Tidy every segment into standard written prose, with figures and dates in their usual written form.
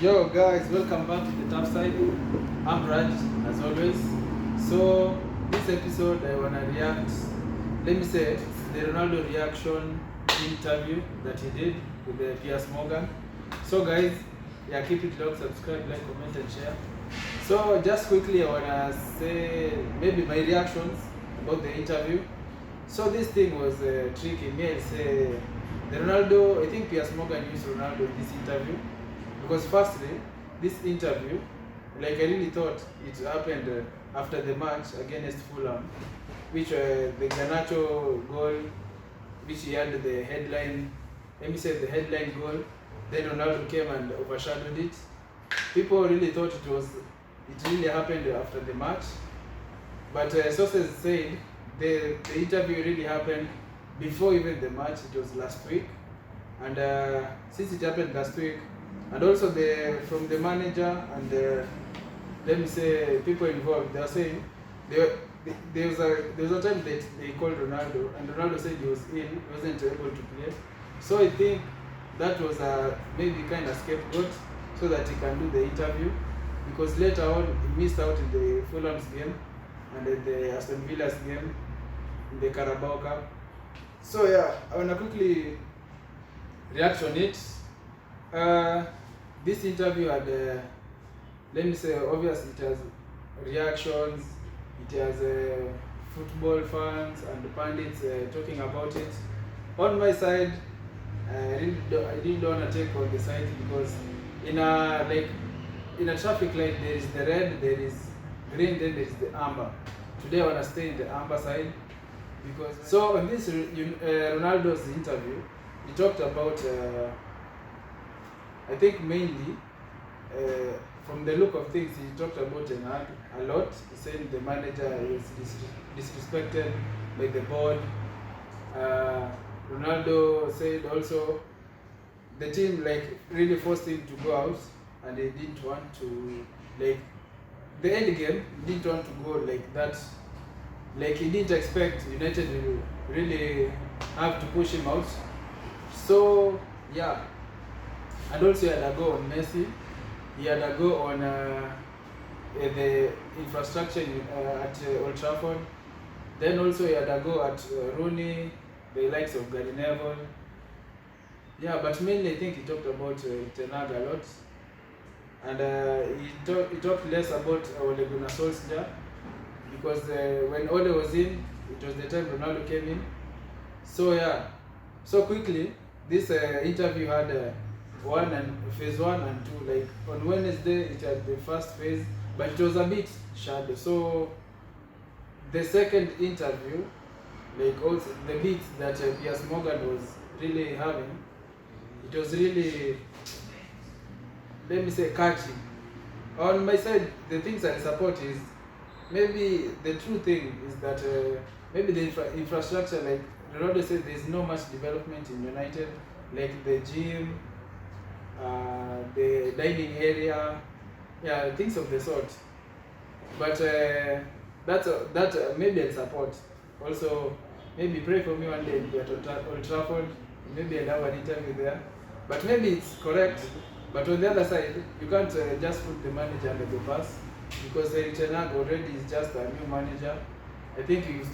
Yo guys, welcome back to the Tough Side. I'm Raj, as always. So this episode I wanna react. Let me say it's the Ronaldo reaction interview that he did with the Piers Morgan. So guys, yeah, keep it locked, subscribe, like, comment, and share. So just quickly, I wanna say maybe my reactions about the interview. So this thing was tricky. Me, I say the Ronaldo. I think Piers Morgan used Ronaldo in this interview. Because firstly, this interview, like I really thought it happened after the match against Fulham, which the Garnacho goal, which he had the headline, let me say the headline goal, then Ronaldo came and overshadowed it. People really thought it really happened after the match, but sources said the interview really happened before even the match. It was last week, and since it happened last week, and also from the manager and let me say people involved, they are saying there was a time that they called Ronaldo, and Ronaldo said he was ill, he wasn't able to play. So I think that was a maybe kind of scapegoat so that he can do the interview, because later on he missed out in the Fulham's game and in the Aston Villa's game in the Carabao Cup. So yeah, I wanna quickly react on it. This interview had, let me say, obviously it has reactions, it has football fans and pundits talking about it. On my side, I really don't want to take on the side, because in a traffic light there is the red, there is green, then there is the amber. Today I want to stay in the amber side, because so on this Ronaldo's interview, he talked about I think mainly from the look of things, he talked about Ten Hag a lot. He said the manager was disrespected by the board. Ronaldo said also the team really forced him to go out, and he didn't want to, the end game, he didn't want to go like that. He didn't expect United to really have to push him out. So yeah. And also he had a go on Messi, he had a go on the infrastructure at Old Trafford. Then also he had a go at Rooney, the likes of Gary Neville. Yeah, but mainly I think he talked about Ten Hag a lot. And he talked less about Ole Gunnar Solskjaer, because when Ole was in, it was the time Ronaldo came in. So yeah, so quickly, this interview had phase 1 and 2. On Wednesday it had the first phase, but it was a bit shadow. So the second interview, also the bit that Piers Morgan was really having, it was really, let me say, catchy. On my side, the things I support is, maybe the true thing is that maybe the infrastructure, Ronaldo said, there's no much development in United, like the gym, the dining area, yeah, things of the sort. But that maybe I'll support. Also, maybe pray for me one day at Old Trafford. Maybe I'll have an interview there. But maybe it's correct. But on the other side, you can't just put the manager under the bus, because Ten Hag already is just a new manager. I think you've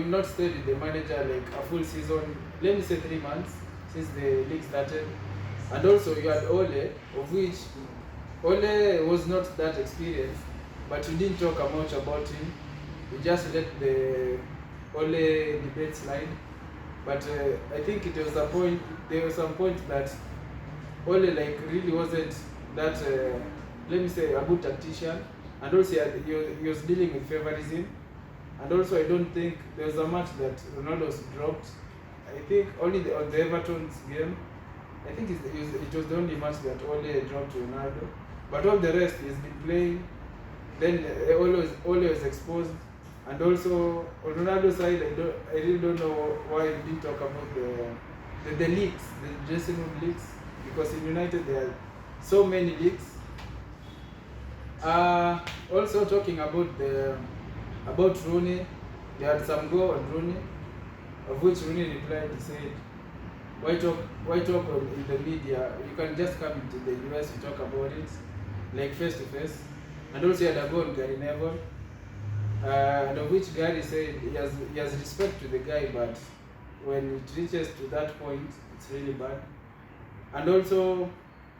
not stayed with the manager a full season. Let me say 3 months since the league started. And also you had Ole, of which Ole was not that experienced, but you didn't talk much about him. You just let the Ole debate slide. But I think there was some point that Ole really wasn't that, let me say, a good tactician. And also he was dealing with favorism. And also I don't think there was a match that Ronaldo dropped. I think only on the Everton's game. I think it was the only match that Ole dropped to Ronaldo. But all the rest he's been playing. Then Ole was exposed. And also on Ronaldo's side, I really don't know why he didn't talk about the leaks, the dressing room leaks, because in United there are so many leaks. Also talking about Rooney, they had some go on Rooney, of which Rooney replied. He said, Why talk in the media? You can just come into the US to talk about it, like face to face. And also he had a go on Gary Neville, and of which Gary said he has respect to the guy, but when it reaches to that point, it's really bad. And also,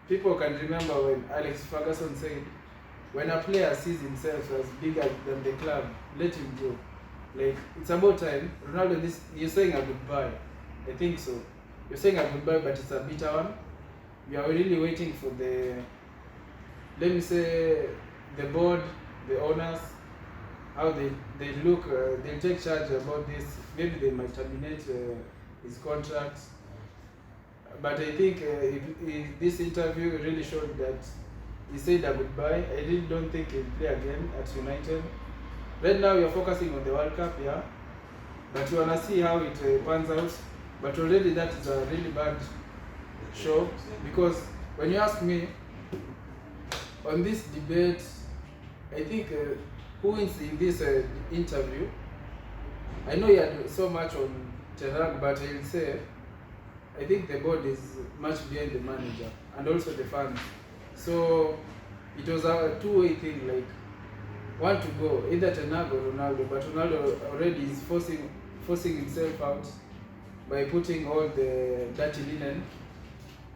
people can remember when Alex Ferguson said, when a player sees himself as bigger than the club, let him go. Like, it's about time. Ronaldo, you're saying a goodbye. I think so. You're saying a goodbye, but it's a bitter one. You are really waiting for the, let me say, the board, the owners, how they look, they'll take charge about this. Maybe they might terminate his contract. But I think this interview really showed that he said a goodbye. I really don't think he'll play again at United. Right now you're focusing on the World Cup, yeah, but you wanna see how it pans out. But already that is a really bad show, because when you ask me on this debate, I think who wins in this interview? I know you had so much on Ten Hag, but I'll say I think the board is much behind the manager and also the fans. So it was a two-way thing, like one to go, either Ten Hag or Ronaldo, but Ronaldo already is forcing himself out by putting all the dirty linen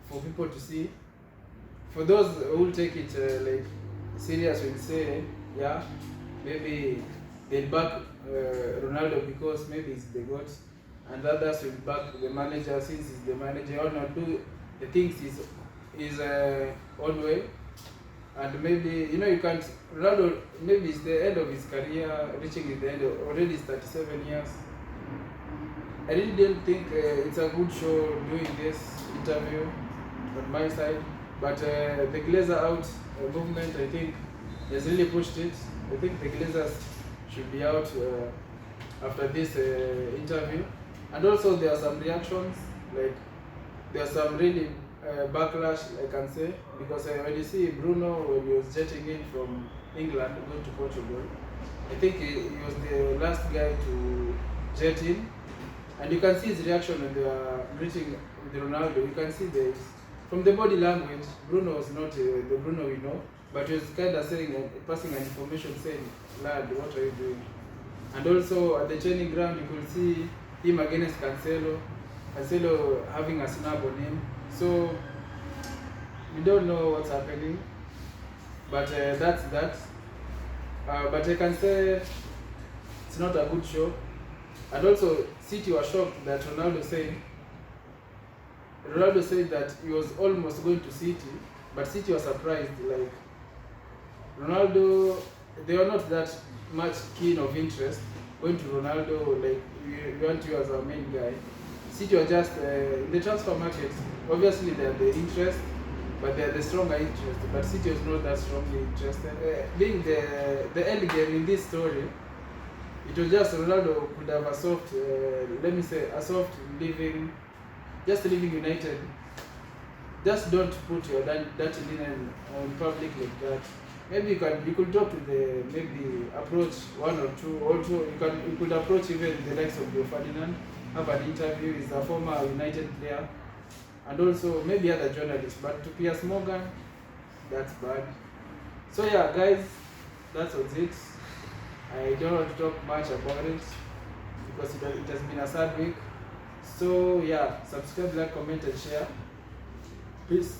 for people to see. For those who will take it like serious, will say, yeah, maybe they'll back Ronaldo because maybe he's the GOAT, and others will back the manager since he's the manager, or not do the things his own way. And maybe, you can't, Ronaldo, maybe it's the end of his career, reaching the end of, already 37 years. I really don't think it's a good show doing this interview on my side, but the Glazer out movement, I think, has really pushed it. I think the Glazers should be out after this interview. And also there are some reactions, like there are some really backlash, I can say, because when you see Bruno, when he was jetting in from England going to Portugal, I think he was the last guy to jet in, and you can see his reaction when they are greeting with Ronaldo. You can see this from the body language. Bruno was not the Bruno we know, but he was kind of saying, passing an information saying, "Lad, what are you doing?" And also at the training ground, you could see him against Cancelo having a snap on him. So we don't know what's happening, but that's that. But I can say it's not a good show. And also, City were shocked that Ronaldo said that he was almost going to City, but City was surprised. Like Ronaldo, they were not that much keen of interest going to Ronaldo. Like we want you as our main guy. City were just in the transfer market. Obviously, they are the interest, but they are the stronger interest. But City was not that strongly interested. Being the end game in this story, it was just Ronaldo could have a soft, let me say, a soft leaving United. Just don't put your dirty linen on public like that. Maybe you could talk to maybe approach one or two. Also, you could approach even the likes of Leo Ferdinand, have an interview. He's a former United player, and also maybe other journalists. But to Piers Morgan, that's bad. So yeah, guys, that was it. I don't want to talk much about it because it has been a sad week. So yeah, subscribe, like, comment, and share. Peace.